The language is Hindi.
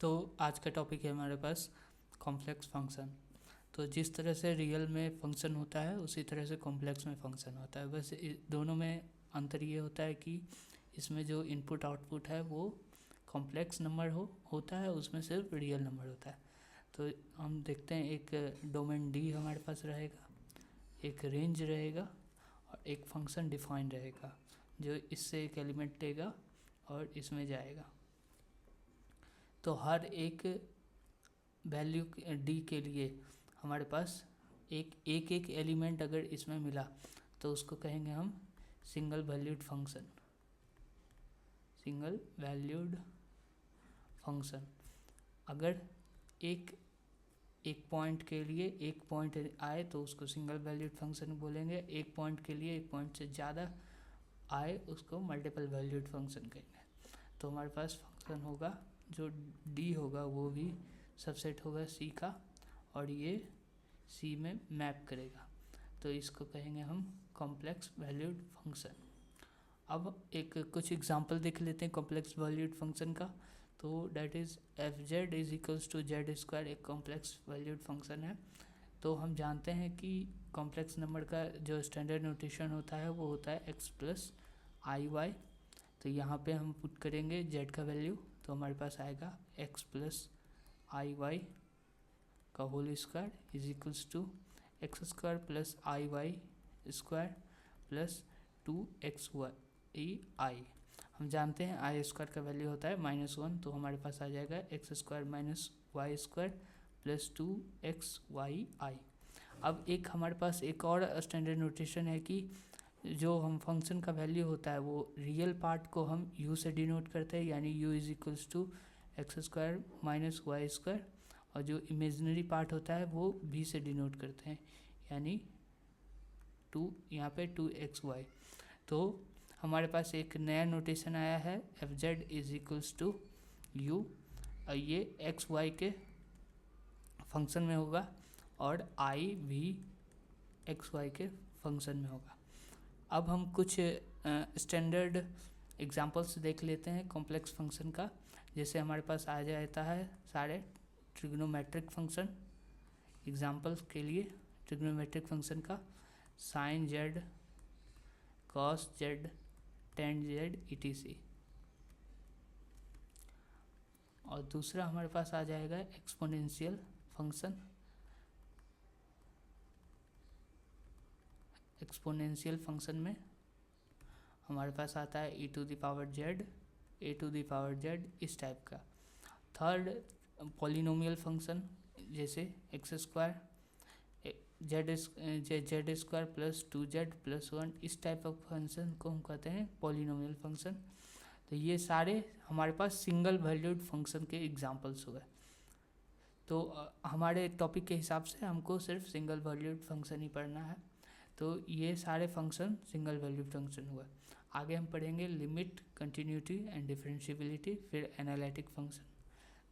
तो आज का टॉपिक है हमारे पास कॉम्प्लेक्स फंक्शन। तो जिस तरह से रियल में फंक्शन होता है उसी तरह से कॉम्प्लेक्स में फंक्शन होता है, बस दोनों में अंतर ये होता है कि इसमें जो इनपुट आउटपुट है वो कॉम्प्लेक्स नंबर होता है, उसमें सिर्फ रियल नंबर होता है। तो हम देखते हैं, एक डोमेन डी हमारे पास रहेगा, एक रेंज रहेगा और एक फंक्शन डिफाइन रहेगा जो इससे एक एलिमेंट लेगा और इसमें जाएगा। तो हर एक वैल्यू डी के लिए हमारे पास एक एलिमेंट अगर इसमें मिला तो उसको कहेंगे हम single valued function. Single valued function अगर एक पॉइंट के लिए एक पॉइंट आए तो उसको सिंगल वैल्यूड फंक्शन बोलेंगे। एक पॉइंट के लिए एक पॉइंट से ज़्यादा आए उसको मल्टीपल वैल्यूड फंक्शन कहेंगे। तो हमारे पास फंक्शन होगा जो डी होगा वो भी सबसेट होगा सी का और ये सी में मैप करेगा, तो इसको कहेंगे हम कॉम्प्लेक्स वैल्यूड फंक्शन। अब कुछ एग्जांपल देख लेते हैं कॉम्प्लेक्स वैल्यूड फंक्शन का। तो that is F Z is equals to Z square एक कॉम्प्लेक्स वैल्यूड फंक्शन है। तो हम जानते हैं कि कॉम्प्लेक्स नंबर का जो स्टैंडर्ड नोटेशन होता है वो होता है एक्स प्लस आई वाई। तो यहाँ पे हम पुट करेंगे जेड का वैल्यू, तो हमारे पास आएगा एक्स प्लस आई वाई का whole square is equals to X square plus I Y square plus 2xy I. हम जानते हैं आई स्क्वायर का वैल्यू होता है -1, तो हमारे पास आ जाएगा X square minus Y square plus 2xy। अब एक हमारे पास एक और स्टैंडर्ड नोटेशन है कि जो हम फंक्शन का वैल्यू होता है वो रियल पार्ट को हम u से डिनोट करते हैं, यानी u is equals to X square minus Y square, और जो इमेजिनरी पार्ट होता है वो v से डिनोट करते हैं, यानी 2 यहाँ पे 2xy। तो हमारे पास एक नया नोटेशन आया है F Z is equals to U, ये एक्स वाई के फंक्शन में होगा और आई भी एक्स वाई के फंक्शन में होगा। अब हम कुछ स्टैंडर्ड एग्जांपल्स देख लेते हैं कॉम्प्लेक्स फंक्शन का। जैसे हमारे पास आ जाता है सारे ट्रिग्नोमेट्रिक फंक्शन। एग्जांपल्स के लिए ट्रिग्नोमेट्रिक फंक्शन का sine Z, cos Z, tan Z etc। और दूसरा हमारे पास आ जाएगा एक्सपोनेंशियल फंक्शन। एक्सपोनेंशियल फंक्शन में हमारे पास आता है e to the power Z, a to the power Z, इस टाइप का। थर्ड पॉलिनोमियल फंक्शन जैसे X square Z square plus 2z plus 1, इस टाइप ऑफ फंक्शन को हम कहते हैं पॉलिनोमियल फंक्शन। तो ये सारे हमारे पास सिंगल वैल्यूड फंक्शन के एग्जांपल्स हुए। तो हमारे टॉपिक के हिसाब से हमको सिर्फ सिंगल वैल्यूड फंक्शन ही पढ़ना है। तो ये सारे फंक्शन सिंगल वैल्यूड फंक्शन हुए। आगे हम पढ़ेंगे लिमिट, कंटिन्यूटी एंड डिफरेंशिएबिलिटी, फिर एनालिटिक फंक्शन।